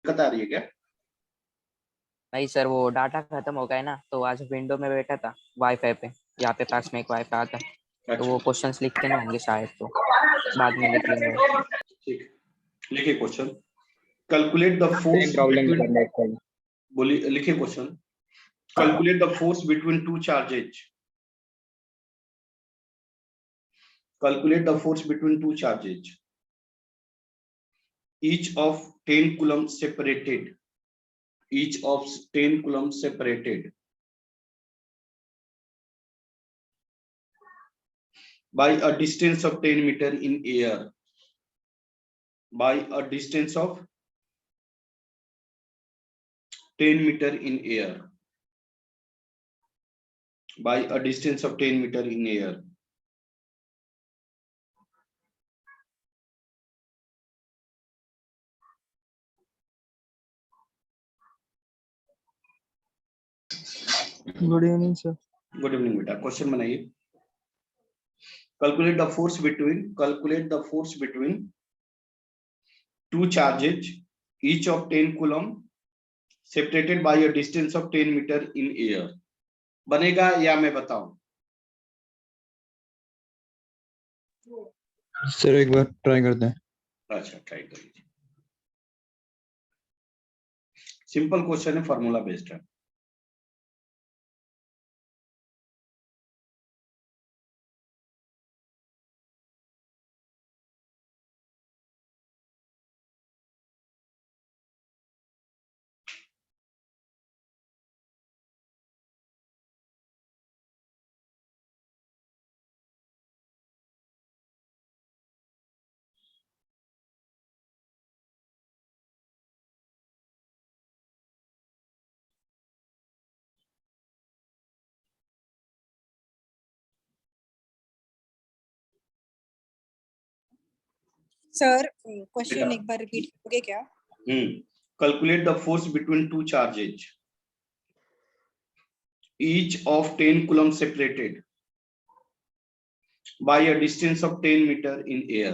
दिक्कत आ रही है क्या? नहीं सर, वो डाटा खत्म हो गया है ना, तो आज विंडो में बैठा था वाईफाई पे, यहाँ पे पास में एक वाईफाई आता है, तो वो अच्छा क्वेश्चंस लिख के ना होंगे शायद, तो बाद में लिख लेंगे। ठीक, लिखिए question. Calculate the same force problem between, करना है। बोलिए लिखिए question. Calculate the force between two charges. Calculate the force between two charges, each of 10 coulomb separated, each of 10 coulomb separated by a distance of 10 meter in air, by a distance of 10 meter in air, by a distance of 10 meter in air. Good evening sir. Good evening बेटा, question बनाइए। Calculate the force between two charges, each of 10 coulomb separated by a distance of 10 meter in air. बनेगा या मैं बताऊं? Sir एक बार try करते हैं। अच्छा ट्राई कर लीजिए। सिंपल क्वेश्चन है, फॉर्मूला बेस्ड है। सर क्वेश्चन एक बार रिपीट करोगे क्या? Calculate the force between two charges, each of 10 coulomb separated by a distance of 10 meter in air.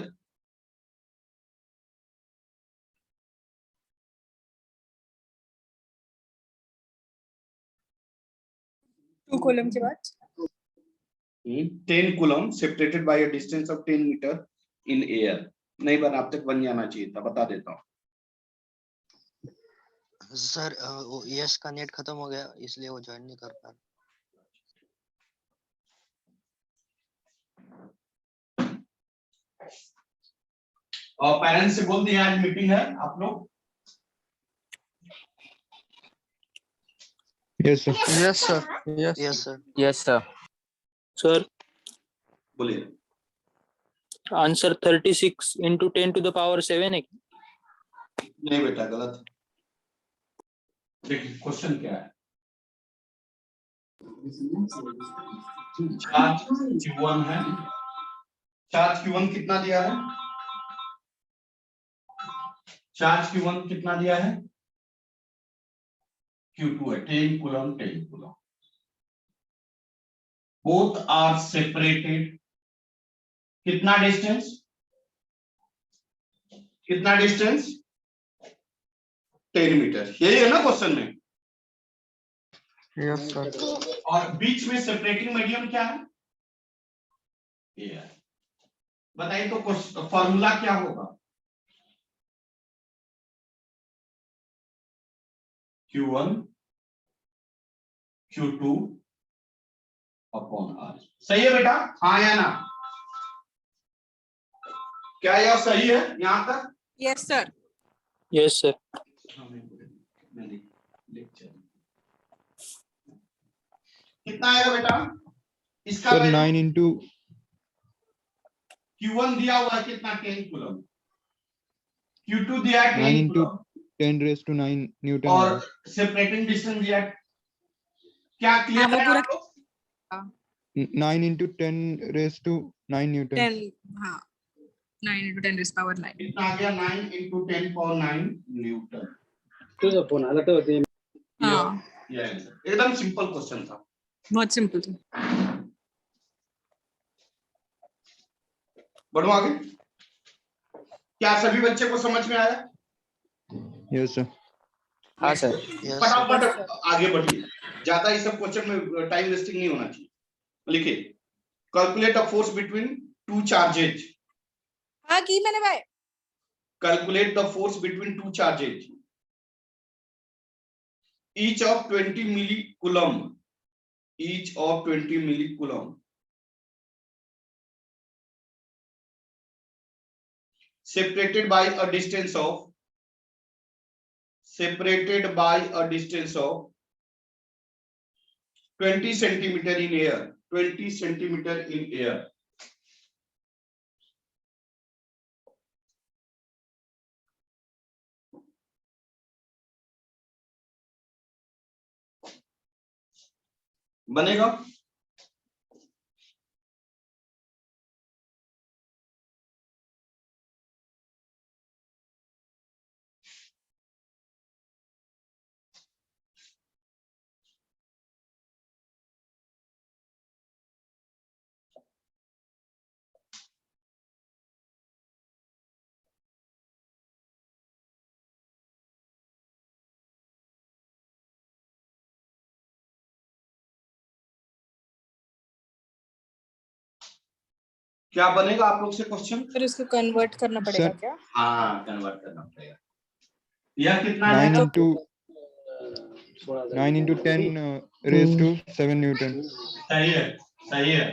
Two coulomb के बाद 10 coulomb separated by a distance of 10 meter in air. नहीं बना, अब तक बन जाना चाहिए था, बता देता हूँ। सर वो यस का नेट खत्म हो गया, इसलिए वो ज्वाइन नहीं कर पा रहा। और पेरेंट्स से बोल दिया आज मीटिंग है आप लोग? Yes sir. Yes sir. Yes sir. Yes sir. Sir बोलिए। Answer 36 into 10 to the power 7 है। नहीं बेटा, गलत। देखिए क्वेश्चन क्या है। चार्ज Q1 है, चार्ज Q1 कितना दिया है? चार्ज Q1 कितना दिया है? Q2 है, 10 coulomb 10 coulomb. Both are separated, कितना डिस्टेंस? कितना डिस्टेंस? 10 मीटर। यही है ना क्वेश्चन में? Yes sir. और बीच में सेपरेटिंग मीडियम क्या है? एयर। बताइए तो फॉर्मूला क्या होगा? Q1 Q2 upon R। सही है बेटा? हाँ या ना? क्या यह सही है यहां तक? Yes sir. Yes sir. कितना आएगा बेटा इसका? सर 9 into Q1 दिया हुआ है कितना? 10 कूलम। Q2 दिया है 9 10 into coulomb 10 raised to 9 Newton. और सेपरेटिंग डिस्टेंस दिया है। क्या क्लियर है आप लोग? 9 into 10 raised to 9 न्यूटन। 10 हाँ 9 into 10 raised power 9 कितना आ गया? 9 into 10 power 9 न्यूटन। तो फोन आला तो होती है। हाँ ये आंसर एकदम सिंपल क्वेश्चन था, बहुत सिंपल था। बढ़ो आगे। क्या सभी बच्चे को समझ में आया? Yes, sir. हाँ सर Yes, फटाफट Yes, sir. आगे बढ़िए, ज्यादा इस सब क्वेश्चन में टाइम वेस्टिंग नहीं होना चाहिए। लिखिए, calculate a force between two charges. हाँ की मैंने भाई। Calculate the force between two charges, each of 20 millicoulomb, each of 20 millicoulomb, separated by a distance of 20 centimeter in air, 20 centimeter in air. बनेगा? क्या बनेगा आप लोग से क्वेश्चन? फिर उसको कन्वर्ट करना पड़ेगा Sir, क्या? हाँ, कन्वर्ट करना पड़ेगा। यह कितना 9 है? into 9 into 10 raised to 7 Newton. सही है, सही है।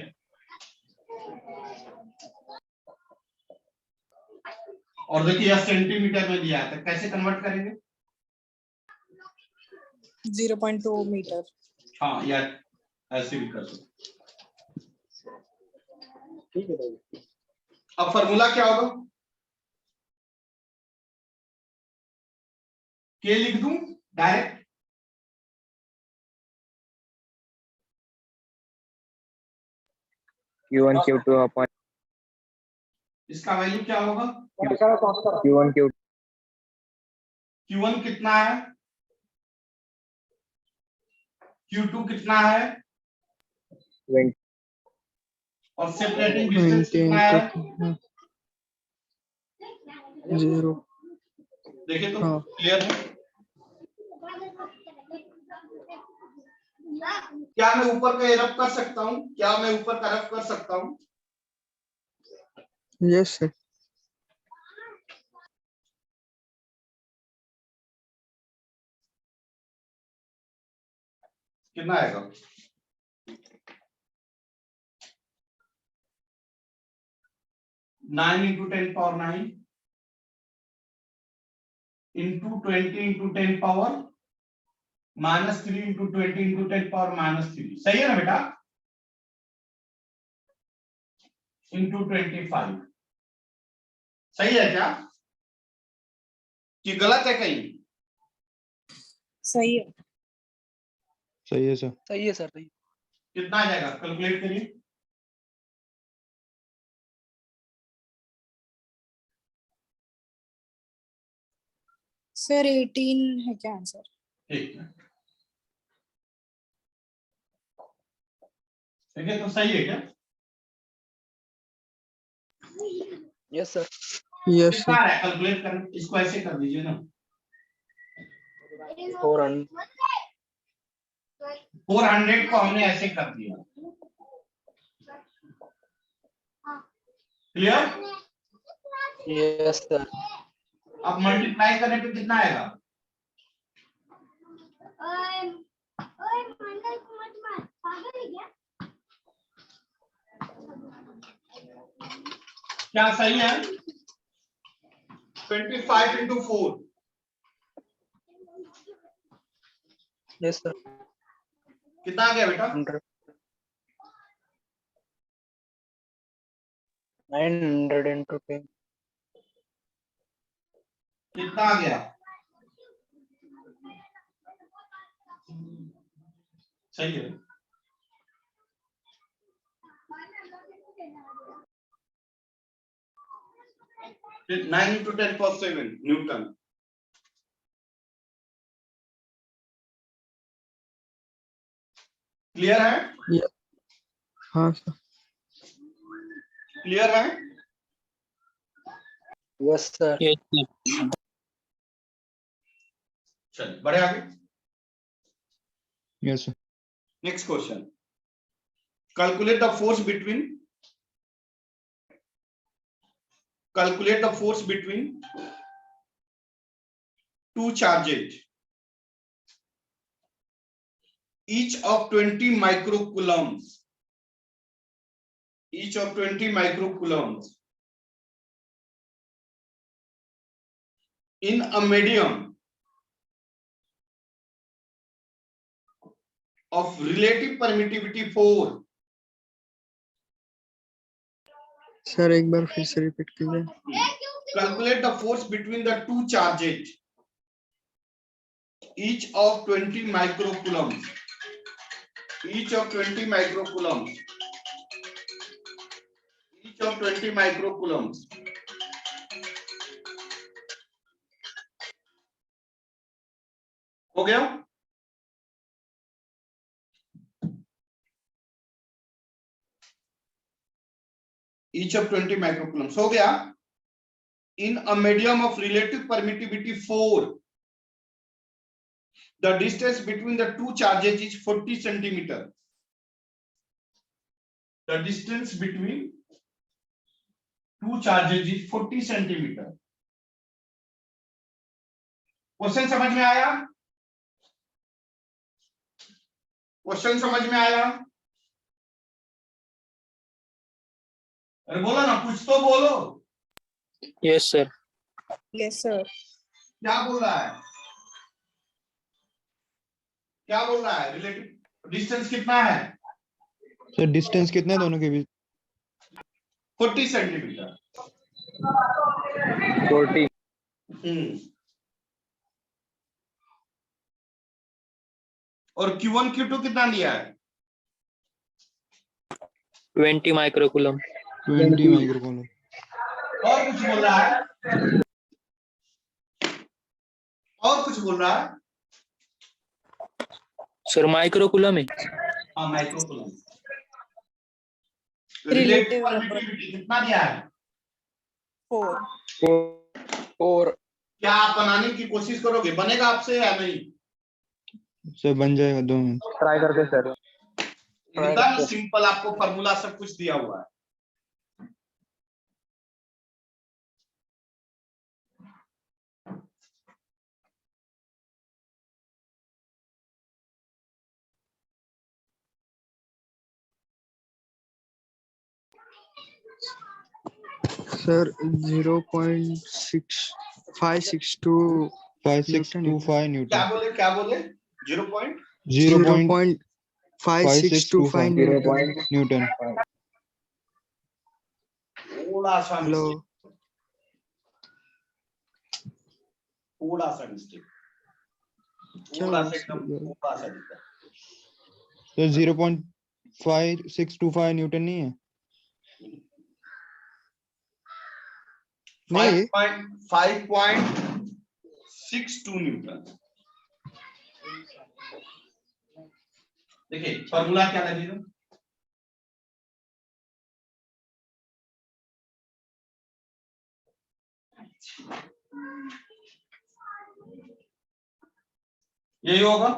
और देखिए यह सेंटीमीटर में दिया है, तो कैसे कन्वर्ट करेंगे? 0.2 मीटर। हाँ, या ऐसे भी कर सकते। ठीक है भाई। अब फॉर्मूला क्या होगा? के लिख दूं डायरेक्ट? Q1 Q2 upon इसका वैल्यू क्या होगा? Q1 Q2 Q1 कितना है? Q2 कितना है? 20 और सेपरेटिंग डिस्टेंस कितना है? 0. देखिए तो हाँ। क्लियर है? क्या मैं ऊपर का रफ कर सकता हूँ? क्या मैं ऊपर का रफ कर सकता हूँ? Yes, sir. कितना आएगा? Nine into 10⁻9 into 20 into 10⁻³ into 20 into 10⁻³ सही है ना बेटा? इंटू 25 सही है क्या? कि गलत है कहीं? सही है। सही है, सर. सही है सर। सही। कितना आ जाएगा? कैलकुलेट करिए। सर 18 है क्या आंसर? ठीक है, ठीक है, तो सही है क्या? Yes sir. Yes, कितना sir. है? कैलकुलेट कर, इसको ऐसे कर दीजिए ना। 400। 400 को हमने ऐसे कर दिया। क्लियर? Yes sir. अब मल्टीप्लाई करने पे कितना आएगा? क्या सही है? 25 इंटू 4 यस सर। कितना आ गया बेटा? 900 into 10। कितना आ गया? सही है। फिर 9 इंटू 10⁻7 न्यूटन। क्लियर है? हाँ, सर. क्लियर है? Yes sir. Yes, sir. चलिए बढ़े आगे। Yes, sir. Next question. Calculate the force between two charges, each of 20 microcoulombs. Each of 20 microcoulombs in a medium of relative permittivity 4. Sir एक बार फिर से repeat कीजिए। Calculate the force between the two charges, each of 20 microcoulombs. Each of 20 microcoulombs. Each of 20 microcoulombs. हो गया? Each of 20 microcoulombs हो गया? In a medium of relative permittivity 4, the distance between the two charges is 40 centimeter. The distance between two charges is 40 centimeter. Question समझ में आया? Question समझ में आया? अरे बोलो ना, कुछ तो बोलो। Yes, sir. Yes, sir. क्या बोल रहा है? क्या बोल रहा है? रिलेटिव डिस्टेंस कितना है? Sir, distance कितना है दोनों के बीच? 40 सेंटीमीटर। 40. और Q1 Q2 कितना दिया है? 20 microcoulomb. 20 microcoulomb. और कुछ बोल रहा है? और कुछ बोल रहा है? Sir, microcoulomb है. हाँ, माइक्रोकूलम। Relative रिलेटिव परमिटिविटी कितना दिया है? 4. और क्या आप बनाने की कोशिश करोगे? बनेगा आपसे या नहीं? Sir, बन जाएगा 2 मिनट। ट्राई करते सर। एकदम सिंपल, आपको फॉर्मूला सब कुछ दिया हुआ है। सर 0.6562 5625 क्या Newton. बोले? क्या बोले? 0 पॉइंट 0.5625 Newton. थोड़ा सा हेलो मिस्टेक, थोड़ा सा मिस्टेक, थोड़ा सा एकदम थोड़ा सा दिक्कत। तो 0.5625 न्यूटन नहीं है? नहीं 5.62 न्यूटन। देखिए फॉर्मूला क्या लगेगा? यही होगा,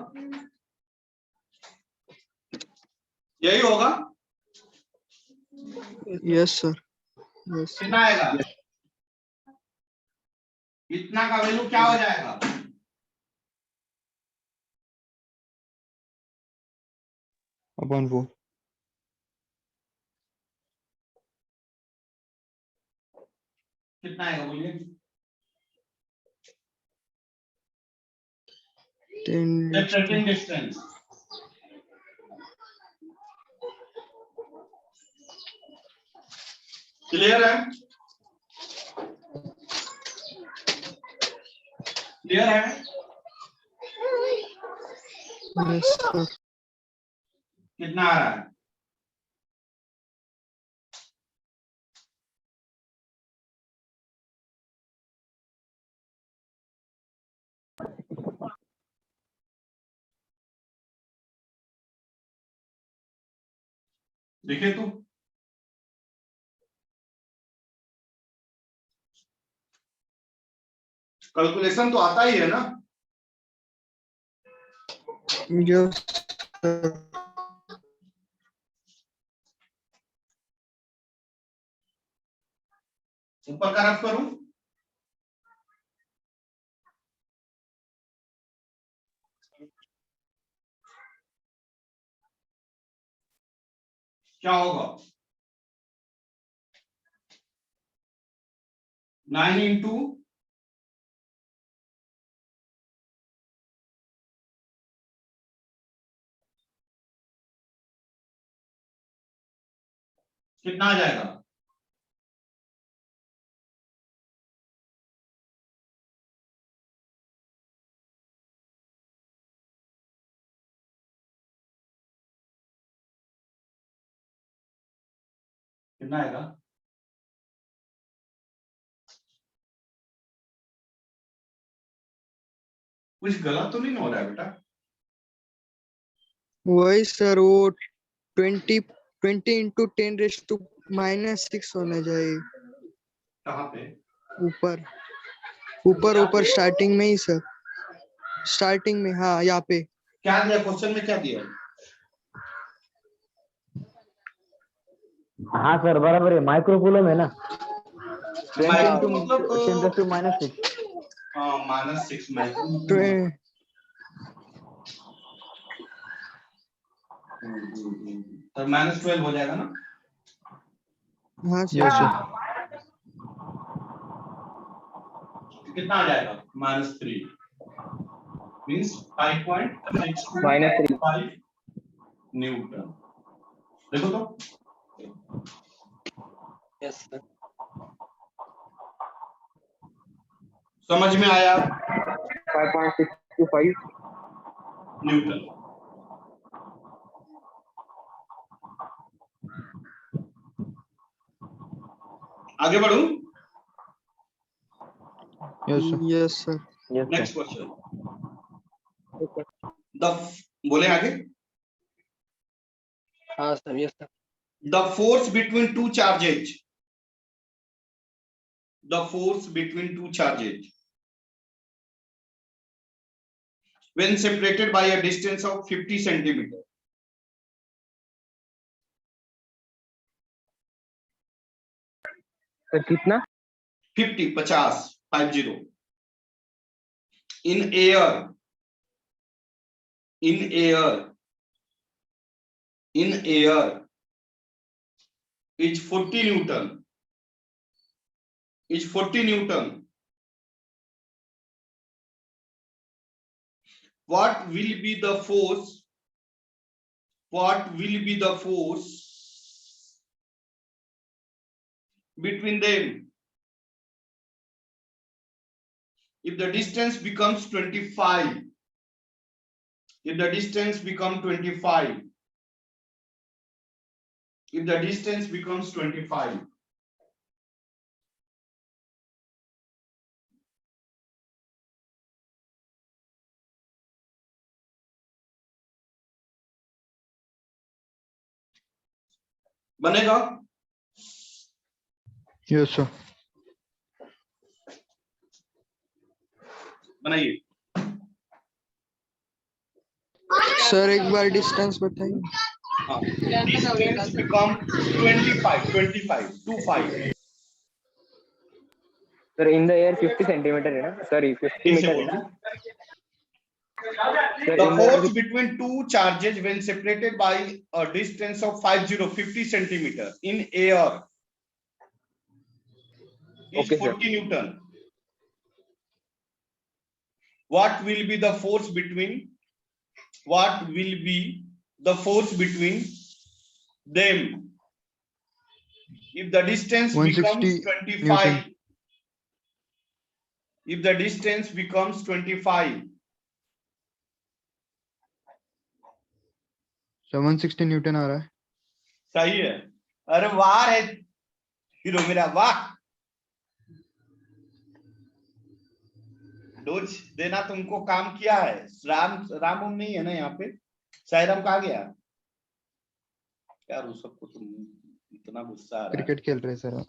यही होगा। यस सर यस कितना आएगा? इतना का वैल्यू क्या हो जाएगा? अपॉन 4. कितना आएगा बोलिए? 10 डिस्टेंस क्लियर है? क्लियर है? यस सर कितना आ रहा है? देखिए तो कैलकुलेशन तो आता ही है ना। Yes, sir. ऊपर का रफ करूं? क्या होगा? 9 इंटू कितना आ जाएगा? कितना आएगा? कुछ गलत तो नहीं हो रहा है बेटा? वही सर, वो 20 इंटू 10⁻⁻6 होना चाहिए। कहाँ पे? ऊपर ऊपर ऊपर स्टार्टिंग में ही सर, स्टार्टिंग में, हाँ यहाँ पे। क्या दिया क्वेश्चन में? क्या दिया है? हाँ सर बराबर है, माइक्रोकूलम है ना। 20 माइक्रो into मतलब 10⁻⁻6। हाँ -6 माइक्रो ट्वे- तो -12 हो जाएगा ना? हाँ Yes, सर। sir. कितना आ जाएगा? -3 मींस 5.625 -3 न्यूटन। देखो तो यस सर। समझ में आया? 5.625 न्यूटन। आगे बढ़ूं? Yes, sir. Yes sir. yes next sir. Question. The बोले आगे। हाँ sir, yes sir. The force between two charges. The force between two charges when separated by a distance of 50 centimeter. Sir कितना? 50 50 in air in air in air is 40 Newton. Is 40 Newton. What will be the force? What will be the force between them if the distance becomes 25? If the distance becomes 25. If the distance becomes 25. बनेगा? Yes, sir. बनाइए। Sir एक बार distance बताइए। हाँ, distance become 25 sir in the air 50 centimetre है ना, sorry 50 ठीक से metre है बोल ना रहा sir. The in force the between two charges when separated by a distance of 50 centimeter in air is Okay, sir. 40 Newton. What will be the force between? What will be the force between them if the distance 160 becomes 25? Newton. If the distance becomes 25. 160 Newton आ रहा है। सही है। अरे वाह रे hero मेरा, वाह। Dose देना तुमको काम किया है। राम नहीं है ना यहाँ पे? साईराम कहाँ गया यार? उस सबको तुम इतना गुस्सा आ रहा है। क्रिकेट खेल रहे सर।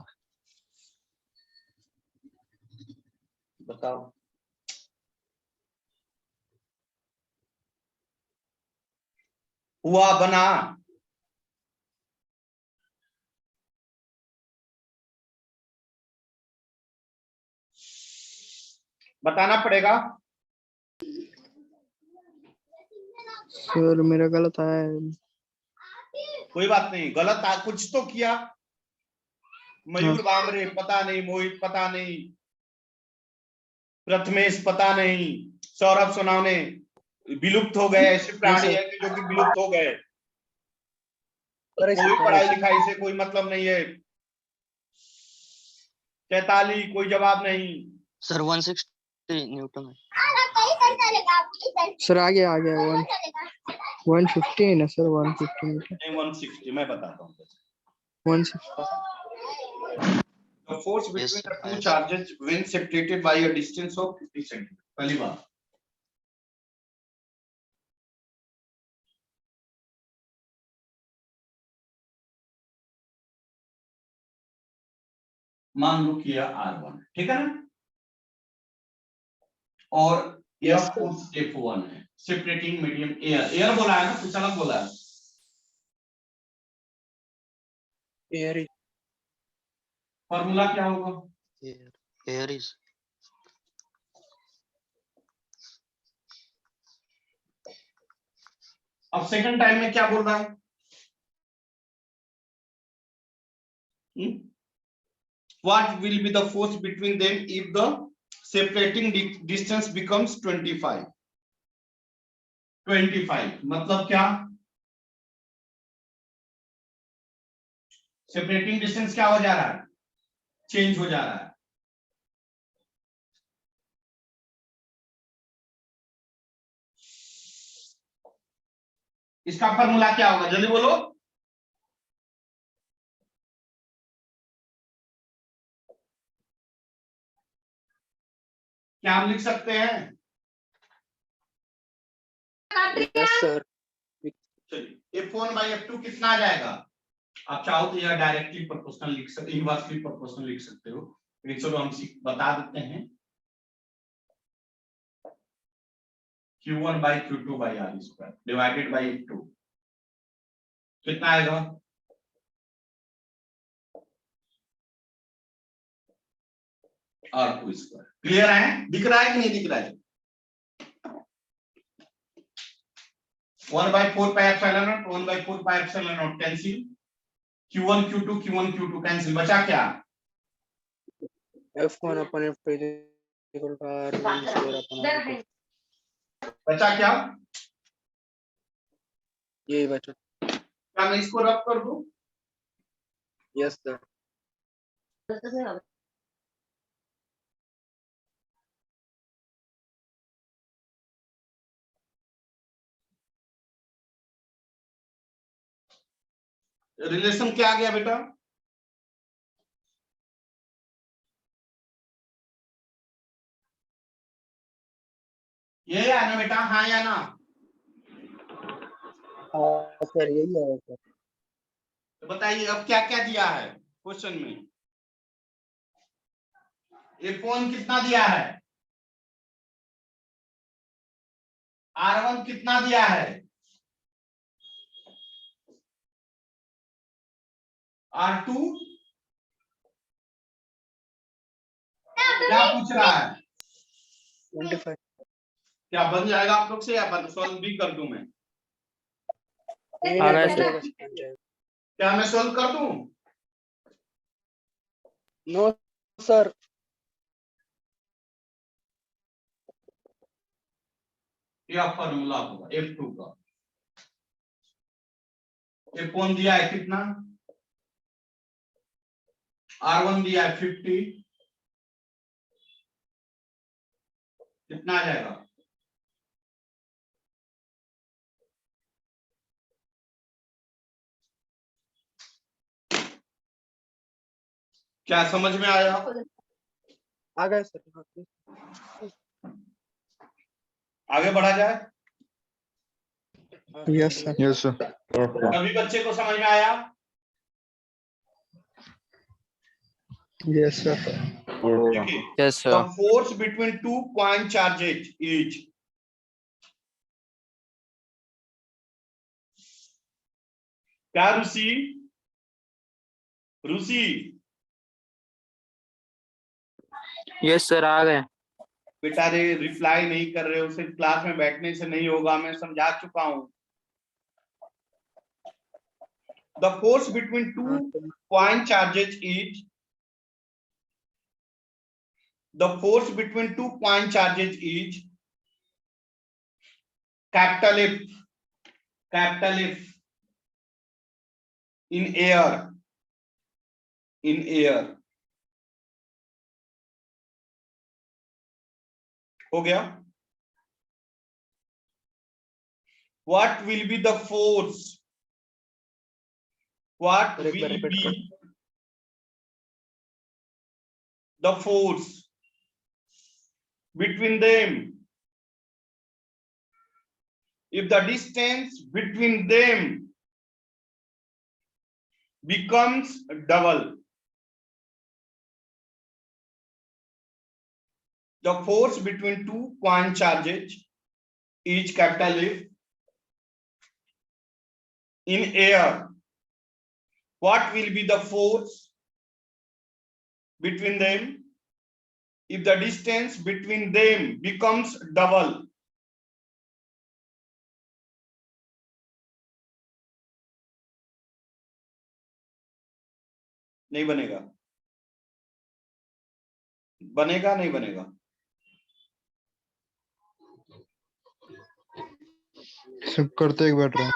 बताओ। हुआ बना, बताना पड़ेगा। सर मेरा गलत आया है। कोई बात नहीं, गलत कुछ तो किया। मयूर बामरे पता नहीं, मोहित पता नहीं, प्रथमेश पता नहीं, सौरभ सोनावने, विलुप्त हो गए। ऐसे प्राणी है कि जो कि विलुप्त हो गए। कोई पढ़ाई लिखाई से कोई मतलब नहीं है। चैताली कोई जवाब नहीं। सर 160 न्यूटन है। सर आ गया 150 है ना सर, 150 नहीं 160, मैं बताता हूँ। 160। The force Yes, between sir. the two Yes. charges when separated by a distance of 50 centimeters. पहली बात, मान लो कि यह R1 ठीक है ना, और यह फोर्स F1 है, सेपरेटिंग मीडियम एयर। एयर बोला है ना, कुछ अलग बोला है। एयर फॉर्मूला क्या होगा? Air is अब सेकंड टाइम में क्या बोल रहा है? What will be the force between them if the separating distance becomes 25? 25 मतलब क्या? सेपरेटिंग डिस्टेंस क्या हो जा रहा है? चेंज हो जा रहा है। इसका फॉर्मूला क्या होगा, जल्दी बोलो। क्या हम लिख सकते हैं? Yes sir. चलिए F1 by F2 कितना आ जाएगा? आप चाहो तो यह डायरेक्टली प्रोपोर्शनल लिख सकते, इनवर्सली प्रोपोर्शनल लिख सकते हो, लेकिन चलो हम बता देते हैं। Q1 by Q2 by R square divided by F2 कितना आएगा? R2 square. क्लियर है? दिख रहा है कि नहीं दिख रहा है? 1 by 4 pi epsilon naught, 1 by 4 pi epsilon naught cancel, Q1 Q2 cancel, बचा क्या? F1 upon F2 is equal to R1 square upon R2। बचा क्या? यही बचा। क्या मैं इसको रब कर दूं? Yes sir. रिलेशन क्या आ गया बेटा? ये है ना बेटा, हाँ या ना? सर यही है सर। तो बताइए अब क्या क्या दिया है क्वेश्चन में? F1 कितना दिया है? R1 कितना दिया है? R2 क्या पूछ रहा है? 25। क्या बन जाएगा आप लोग से, या सॉल्व भी कर दूं मैं? आ रहा है सर। क्या मैं सॉल्व कर दूं? No sir. यह फॉर्मूला होगा F2 का। F1 दिया है कितना? R1 दिया है 50, कितना आ जाएगा? क्या समझ में आया? आ गए सर। आगे बढ़ा जाए। Yes sir. Yes, sir. सभी बच्चे को समझ में आया? Yes sir. देखिए, yes the sir. force between two point charges is क्या रूसी? रूसी यस सर आ गए। बेटा रे रिप्लाई नहीं कर रहे हो, सिर्फ क्लास में बैठने से नहीं होगा, मैं समझा चुका हूं। The force between two point charges is the force between 2 point charges is capital F in air हो गया। what will be the force, what will be the force between them if the distance between them becomes double? The force between 2 point charges is capital F in air. What will be the force between them if the distance between them becomes double? नहीं बनेगा, बनेगा नहीं बनेगा? सब करते एक बैठ रहा हूँ।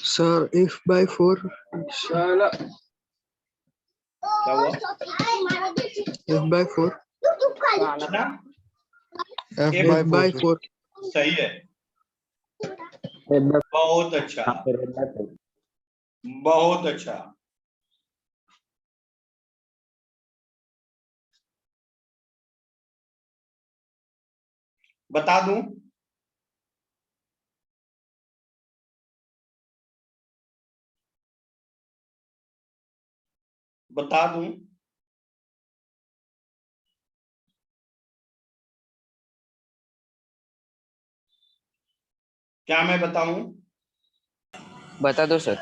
Sir, F by 4. क्या हुआ? F by 4. ना? F F by F by 4 4. सही है, बहुत अच्छा, बहुत अच्छा। बता दूं? बता दूं? क्या मैं बताऊं? बता दो सर।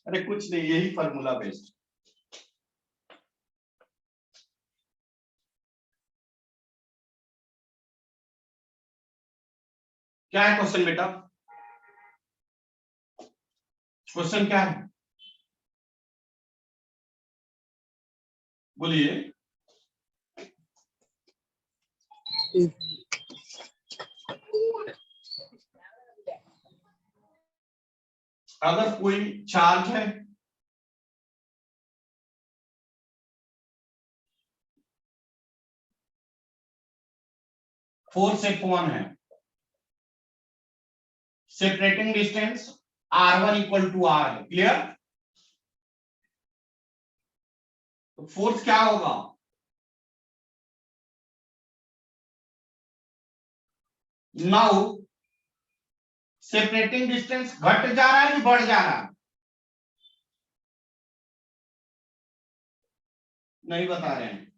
अरे कुछ नहीं, यही फॉर्मूला बेस्ड। क्या है क्वेश्चन बेटा? क्वेश्चन क्या है बोलिए। अगर कोई चार्ज है फोर्स F1 है, separating distance R1 equal to R है, क्लियर? तो फोर्स क्या होगा? नाउ सेपरेटिंग डिस्टेंस घट जा रहा है कि बढ़ जा रहा है? नहीं बता रहे हैं।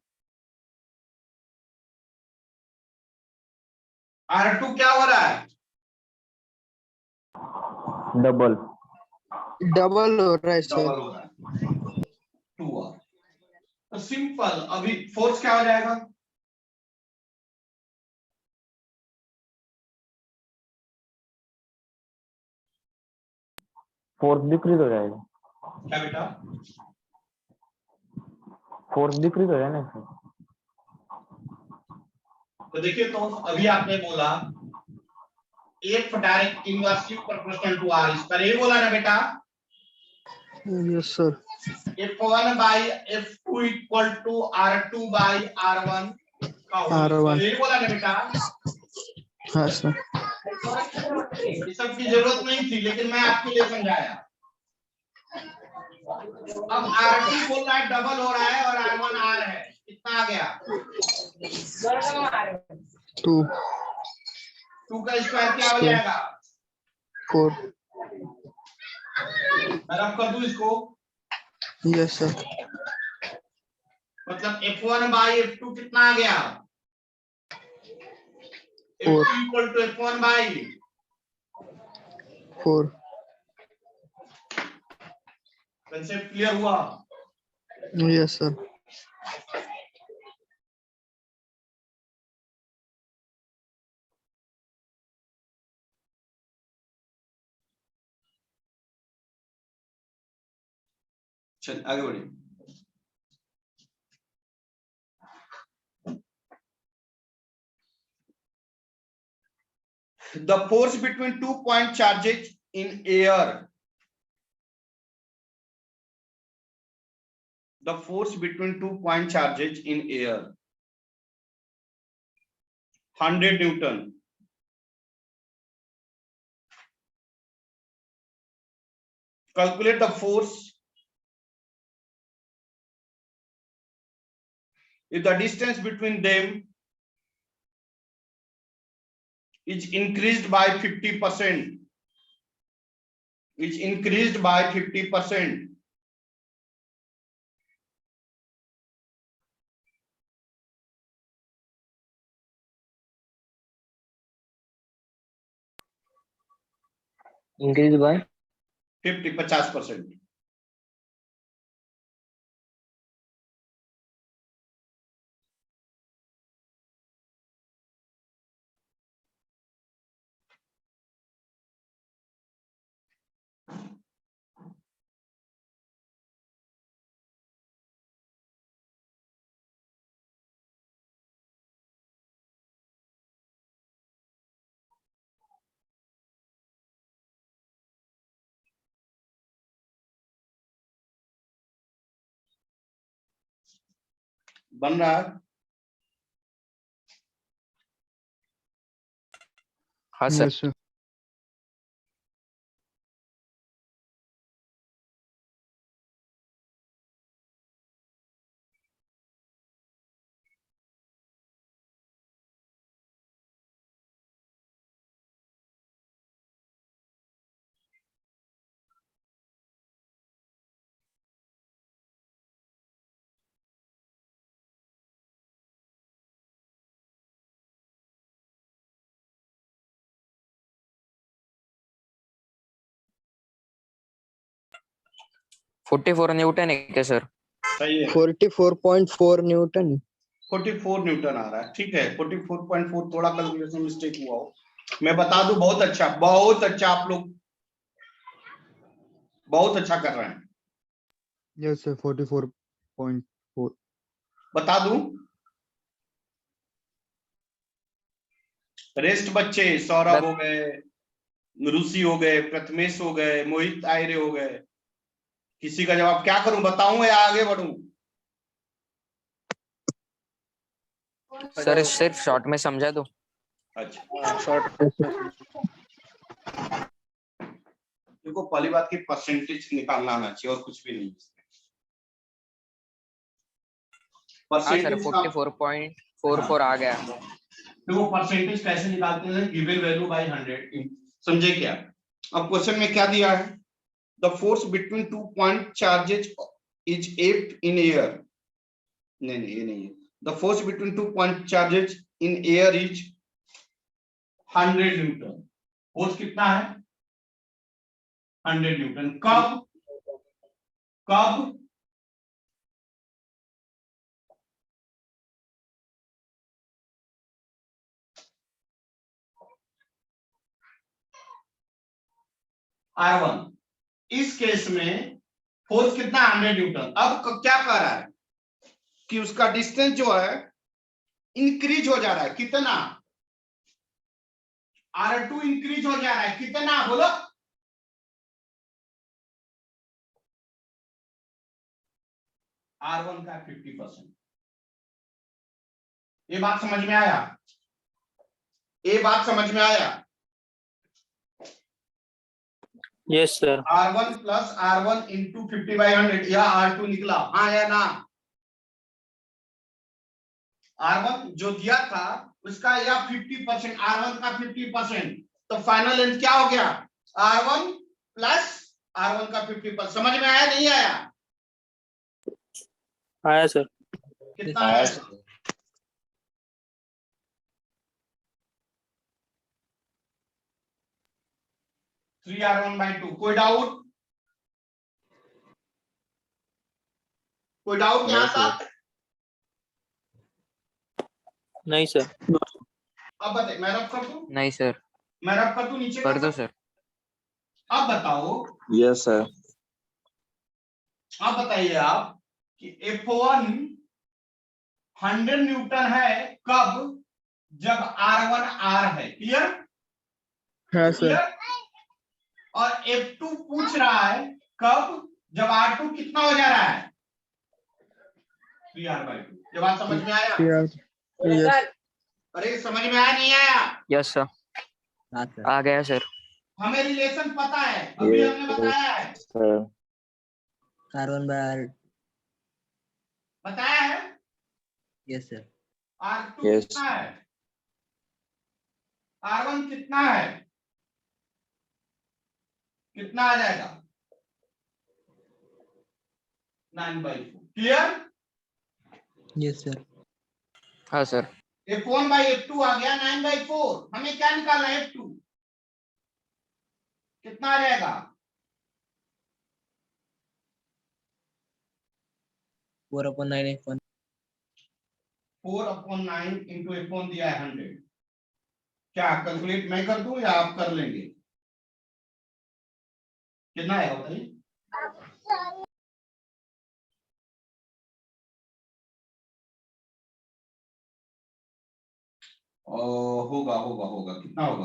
R2 क्या हो रहा है? डबल डबल हो रहा है डबल सर। हो रहा है 2R। तो सिंपल, अभी फोर्स क्या हो जाएगा? फोर्स डिक्रीज हो जाएगा, क्या बेटा? फोर्स डिक्रीज हो जाएगा सर। तो देखिए, तो अभी आपने बोला F direct inversely proportional to R, इस पर ये बोला ना बेटा? Yes sir. F1 by F2 equal to R2 by R1 का होल स्क्वायर, ये बोला ना बेटा? हाँ सर। ये सब की जरूरत नहीं थी, लेकिन मैं आपके लिए समझाया। अब R2 बोल रहा है डबल हो रहा है और R1 R है, कितना आ गया? 2 2 का स्क्वायर क्या हो जाएगा? 4. मैं रब कर दूं इसको, Yes sir. मतलब F1 बाई F2 कितना आ गया? Four. F2 equal to F1 by 4. Concept clear हुआ? Yes sir. चल आगे बढ़िए। The force between 2 point charges in air. The force between 2 point charges in air. 100 Newton. Calculate the force if the distance between them is increased by 50%. Is increased by 50%. Increase by 50% बन रहा है। हाँ sir. Yes sir. Forty four Newton है क्या sir? सही है, 44.4 Newton. 44 Newton आ रहा है। ठीक है, 44.4 थोड़ा कैलकुलेशन मिस्टेक हुआ हो, मैं बता दूं। बहुत अच्छा, बहुत अच्छा, आप लोग बहुत अच्छा कर रहे हैं। Yes sir. 44.4. बता दूं, रेस्ट बच्चे सौरभ हो गए, ऋषि हो गए, प्रथमेश हो गए, मोहित आयरे हो गए। किसी का जवाब क्या करूं, बताऊं या आगे बढ़ूं? सर सिर्फ शॉर्ट में समझा दो। अच्छा, short. देखो पहली बात की परसेंटेज निकालना आना चाहिए और कुछ भी नहीं। हाँ सर, परसेंटेज का 44.44 आ गया। देखो परसेंटेज कैसे निकालते हैं, गिवन वैल्यू बाय 100। समझे क्या? अब क्वेश्चन में क्या दिया है? The force between 2 point charges is F in air. नहीं नहीं, ये नहीं है। The force between 2 point charges in air is 100 Newton. Force कितना है? 100 न्यूटन। कब कब? R1। इस केस में फोर्स कितना? 100 न्यूटन। अब क्या कह रहा है कि उसका डिस्टेंस जो है इंक्रीज हो जा रहा है। कितना? R2 इंक्रीज हो जा रहा है। कितना बोलो? R1 का 50%। ये बात समझ में आया? ये बात समझ में आया? Yes sir. R1 plus R1 into 50/100, यह R2 निकला। हाँ या ना? R1 जो दिया था उसका या 50%, R1 का 50%, तो फाइनल लेंथ क्या हो गया? R1 प्लस R1 का 50%। समझ में आया नहीं आया? आया सर। कितना आया? 3R1/2। कोई डाउट? कोई डाउट यहाँ तक? नहीं सर। अब बताइए, मैं रब कर दूं? नहीं सर। मैं रब कर दूं नीचे कर दो का? सर। अब बताओ, Yes, sir. अब बताइए आप कि F1 100 न्यूटन है कब? जब R1 R है। क्लियर? हाँ सर। क्लियर? और F2 पूछ रहा है कब? जब R2 कितना हो जा रहा है? 3R/2। ये बात समझ में आया? यस अरे समझ में आया नहीं आया? Yes sir. आ गया सर। हमें रिलेशन पता है, अभी हमने बताया है। Sir. बताया है? Yes sir. R2 Yes. कितना है? R1 कितना है? कितना आ जाएगा? 9/4। क्लियर? Yes sir. हाँ सर। F1/F2 आ गया 9/4। हमें क्या निकालना है? F2 कितना आ जाएगा? 4/9 F1। 4/9 इंटू F1 दिया है 100। क्या कैलकुलेट मैं कर दूं या आप कर लेंगे? कितना आएगा बताइए? होगा होगा होगा, कितना होगा?